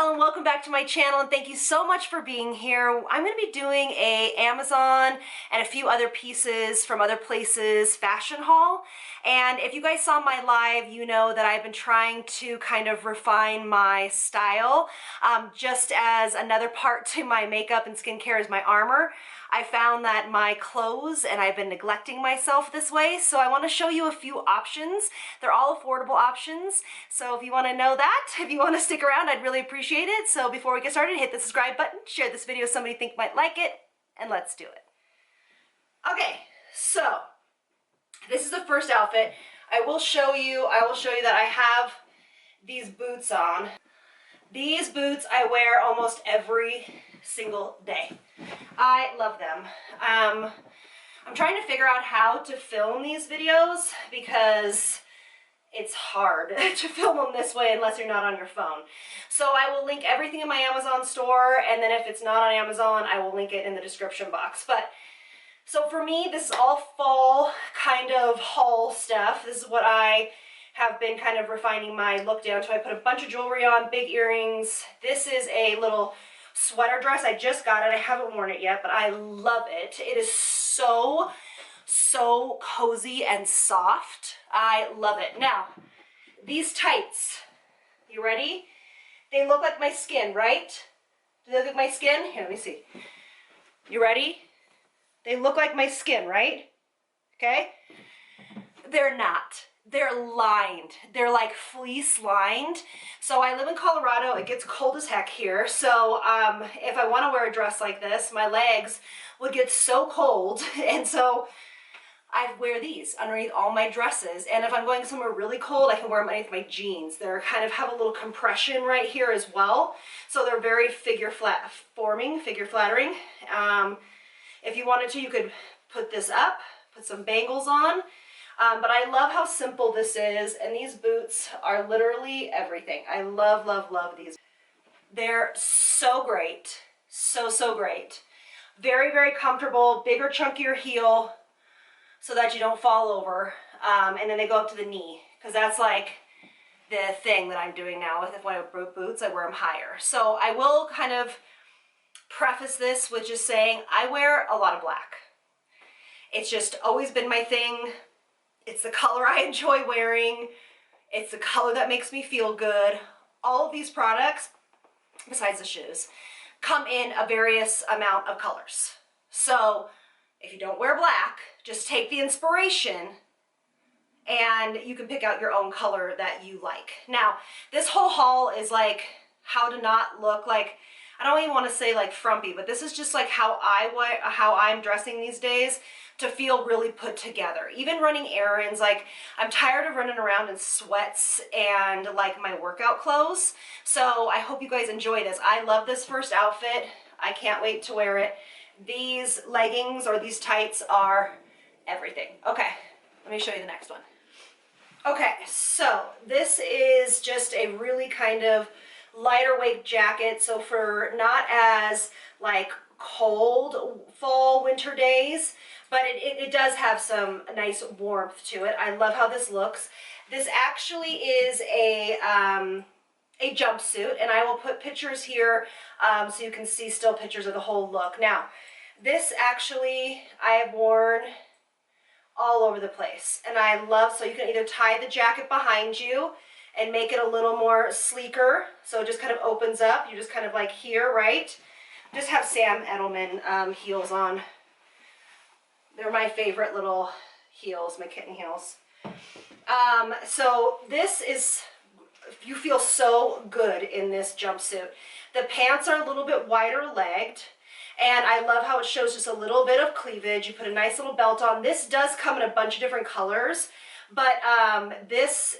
Elle and welcome back to my channel, and thank you so much for being here. I'm going to be doing a Amazon and a few other pieces from other places fashion haul. And if you guys saw my live, you know that I've been trying to kind of refine my style. Just as another part to my makeup and skincare is my armor. I found that my clothes, and I've been neglecting myself this way, so I want to show you a few options. They're all affordable options, so if you want to know that, if you want to stick around, I'd really appreciate it. So before we get started, hit the subscribe button, share this video with somebody you think might like it, and let's do it. Okay, so this is the first outfit. I will show you that I have these boots on. These boots I wear almost every single day. I love them. I'm trying to figure out how to film these videos because it's hard to film them this way unless you're not on your phone. So I will link everything in my Amazon store, and then if it's not on Amazon, I will link it in the description box. But so for me, this is all fall kind of haul stuff. This is what I have been kind of refining my look down to. I put a bunch of jewelry on, big earrings. This is a little sweater dress. I just got it. I haven't worn it yet, but I love it. It is so cozy and soft. I love it. Now, these tights, you ready? They look like my skin, right? Do they look like my skin? Here, let me see. You ready? They look like my skin, right? Okay? They're not. They're lined. They're like fleece lined. So I live in Colorado. It gets cold as heck here. So if I want to wear a dress like this, my legs would get so cold. And so I wear these underneath all my dresses. And if I'm going somewhere really cold, I can wear them underneath my jeans. They're kind of have a little compression right here as well. So they're very figure flattering. If you wanted to, you could put this up, put some bangles on. But I love how simple this is, and these boots are literally everything. I love, love, love these. They're so great. So great. Very, very comfortable, bigger, chunkier heel so that you don't fall over. And then they go up to the knee, because that's like the thing that I'm doing now with when I wear boots, I wear them higher. So I will kind of preface this with just saying I wear a lot of black. It's just always been my thing. It's the color I enjoy wearing. It's the color that makes me feel good. All of these products, besides the shoes, come in a various amount of colors. So if you don't wear black, just take the inspiration and you can pick out your own color that you like. Now, this whole haul is like how to not look like, I don't even want to say like frumpy, but this is just like how I'm dressing these days to feel really put together. Even running errands, like I'm tired of running around in sweats and like my workout clothes. So I hope you guys enjoy this. I love this first outfit. I can't wait to wear it. These leggings or these tights are everything. Okay, let me show you the next one. Okay, so this is just a really kind of lighter weight jacket. So for not as like cold fall winter days, but it does have some nice warmth to it. I love how this looks. This actually is a jumpsuit, and I will put pictures here so you can see still pictures of the whole look. Now, this actually I have worn all over the place, and I love, so you can either tie the jacket behind you and make it a little more sleeker, so it just kind of opens up. You're just kind of like here, right? Just have Sam Edelman heels on. They're my favorite little heels, my kitten heels. So this is, you feel so good in this jumpsuit. The pants are a little bit wider legged, and I love how it shows just a little bit of cleavage. You put a nice little belt on. This does come in a bunch of different colors, but this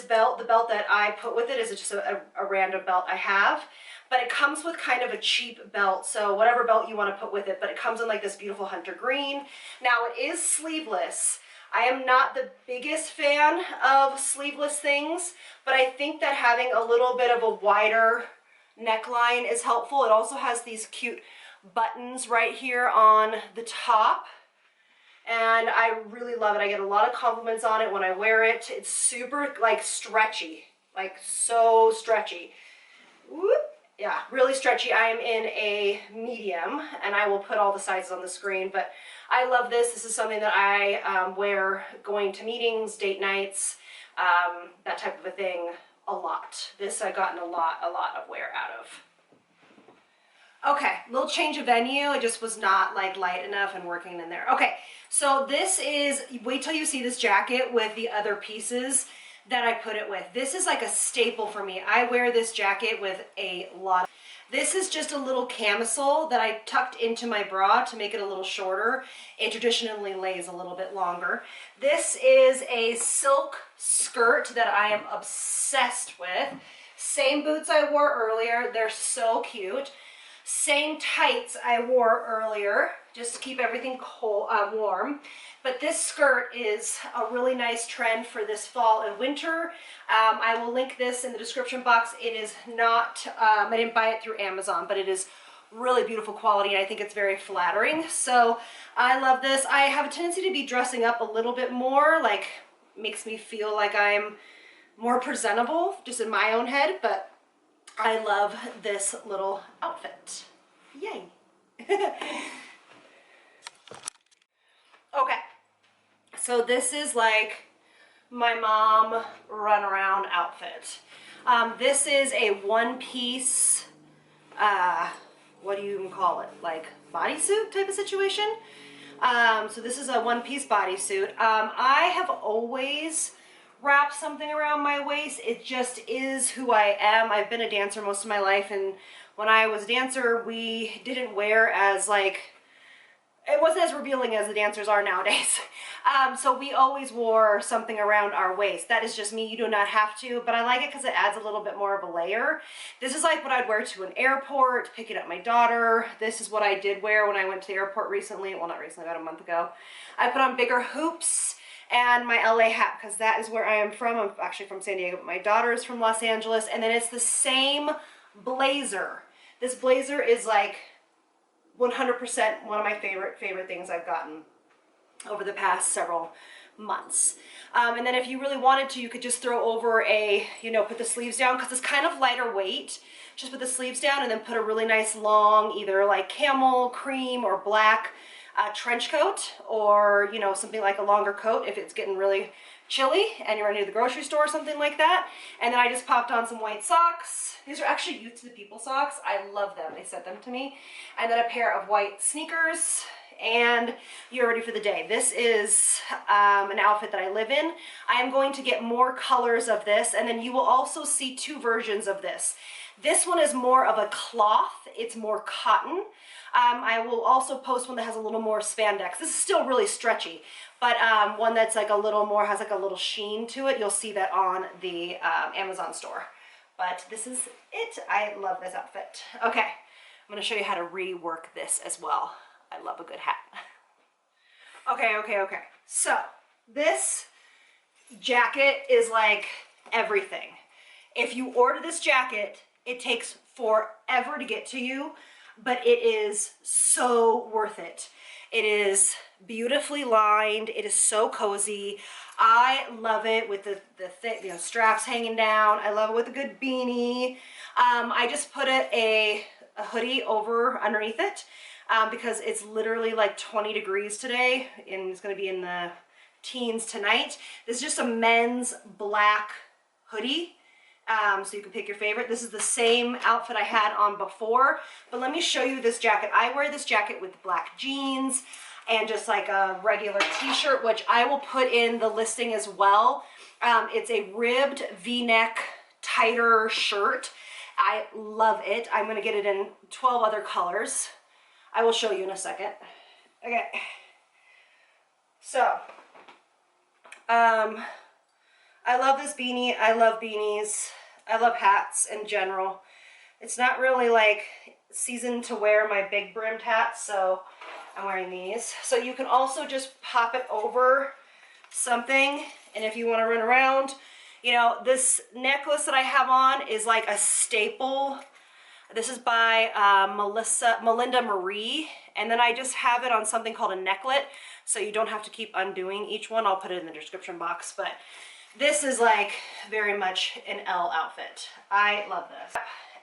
belt, the belt that I put with it is just a random belt I have. But it comes with kind of a cheap belt, so whatever belt you want to put with it, but it comes in like this beautiful hunter green. Now it is sleeveless. I am not the biggest fan of sleeveless things, but I think that having a little bit of a wider neckline is helpful. It also has these cute buttons right here on the top, and I really love it. I get a lot of compliments on it when I wear it. It's super like stretchy, like so stretchy. Whoop. Yeah, really stretchy. I am in a medium, and I will put all the sizes on the screen, but I love this. This is something that I wear going to meetings, date nights, that type of a thing a lot. This I've gotten a lot of wear out of. Okay, little change of venue. It just was not like light enough and working in there. Okay, so this is, wait till you see this jacket with the other pieces that I put it with. This is like a staple for me. I wear this jacket with a lot. This is just a little camisole that I tucked into my bra to make it a little shorter. It traditionally lays a little bit longer. This is a silk skirt that I am obsessed with. Same boots I wore earlier. They're so cute. Same tights I wore earlier, just to keep everything cold, warm. But this skirt is a really nice trend for this fall and winter. I will link this in the description box. It is not, I didn't buy it through Amazon, but it is really beautiful quality, and I think it's very flattering. So I love this. I have a tendency to be dressing up a little bit more, like makes me feel like I'm more presentable, just in my own head, but I love this little outfit. Yay. Okay, so this is like my mom run around outfit. This is a one-piece, what do you even call it? Like bodysuit type of situation. So this is a one-piece bodysuit. I have always wrap something around my waist. It just is who I am. I've been a dancer most of my life, and when I was a dancer, we didn't wear as like, it wasn't as revealing as the dancers are nowadays. So we always wore something around our waist. That is just me. You do not have to, but I like it because it adds a little bit more of a layer. This is like what I'd wear to an airport, picking up my daughter. This is what I did wear when I went to the airport recently. Well, not recently, about a month ago. I put on bigger hoops and my LA hat, because that is where I am from. I'm actually from San Diego, but my daughter is from Los Angeles. And then it's the same blazer. This blazer is like 100% one of my favorite things I've gotten over the past several months. And then if you really wanted to, you could just throw over a, you know, put the sleeves down, because it's kind of lighter weight. Just put the sleeves down and then put a really nice long, either like camel, cream, or black trench coat, or, you know, something like a longer coat if it's getting really chilly and you're running to the grocery store or something like that. And then I just popped on some white socks. These are actually Youth to the People socks. I love them. They sent them to me. And then a pair of white sneakers, and you're ready for the day. This is an outfit that I live in. I am going to get more colors of this, and then you will also see two versions of this. This one is more of a cloth. It's more cotton. I will also post one that has a little more spandex. This is still really stretchy, but one that's like a little more, has like a little sheen to it. You'll see that on the Amazon store. But this is it. I love this outfit. Okay, I'm gonna show you how to rework this as well. I love a good hat. Okay. So this jacket is like everything. If you order this jacket, it takes forever to get to you, but it is so worth it. It is beautifully lined. It is so cozy. I love it with the thick, you know, straps hanging down. I love it with a good beanie. I just put a hoodie over underneath it because it's literally like 20 degrees today, and it's going to be in the teens tonight. This is just a men's black hoodie. So you can pick your favorite. This is the same outfit I had on before, but let me show you this jacket. I wear this jacket with black jeans and just like a regular t-shirt, which I will put in the listing as well. It's a ribbed V-neck tighter shirt. I love it. I'm gonna get it in 12 other colors. I will show you in a second. Okay. So, I love this beanie. I love beanies. I love hats in general. It's not really like season to wear my big brimmed hats, so I'm wearing these. So you can also just pop it over something, and if you want to run around, you know, this necklace that I have on is like a staple. This is by Melinda Marie, and then I just have it on something called a necklet, so you don't have to keep undoing each one. I'll put it in the description box, but this is like very much an Elle outfit. I love this.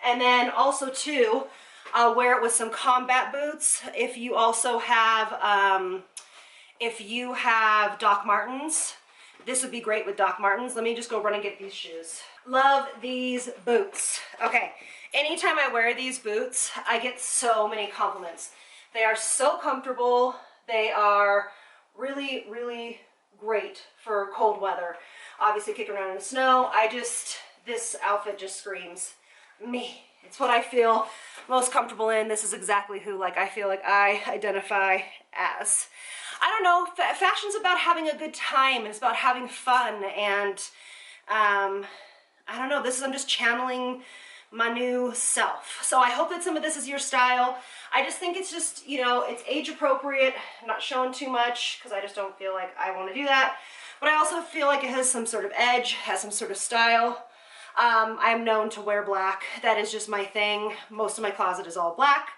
And then also too, I'll wear it with some combat boots. If you also have, Doc Martens, this would be great with Doc Martens. Let me just go run and get these shoes. Love these boots. Okay, anytime I wear these boots, I get so many compliments. They are so comfortable. They are really, really great for cold weather. Obviously kicking around in the snow. This outfit just screams me. It's what I feel most comfortable in. This is exactly who I feel like I identify as. I don't know, fashion's about having a good time. It's about having fun, and I don't know, I'm just channeling my new self. So I hope that some of this is your style. I just think it's just, it's age appropriate. I'm not showing too much because I just don't feel like I want to do that. But I also feel like it has some sort of edge, has some sort of style. I'm known to wear black. That is just my thing. Most of my closet is all black.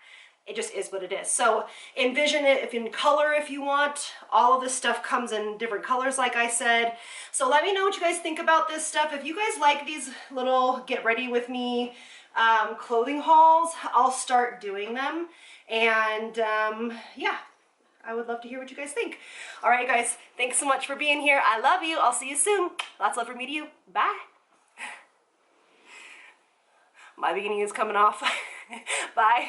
It just is what it is. So envision it in color if you want. All of this stuff comes in different colors, like I said. So let me know what you guys think about this stuff. If you guys like these little get ready with me clothing hauls, I'll start doing them. And yeah, I would love to hear what you guys think. All right, guys, thanks so much for being here. I love you. I'll see you soon. Lots of love from me to you. Bye. My beginning is coming off. Bye.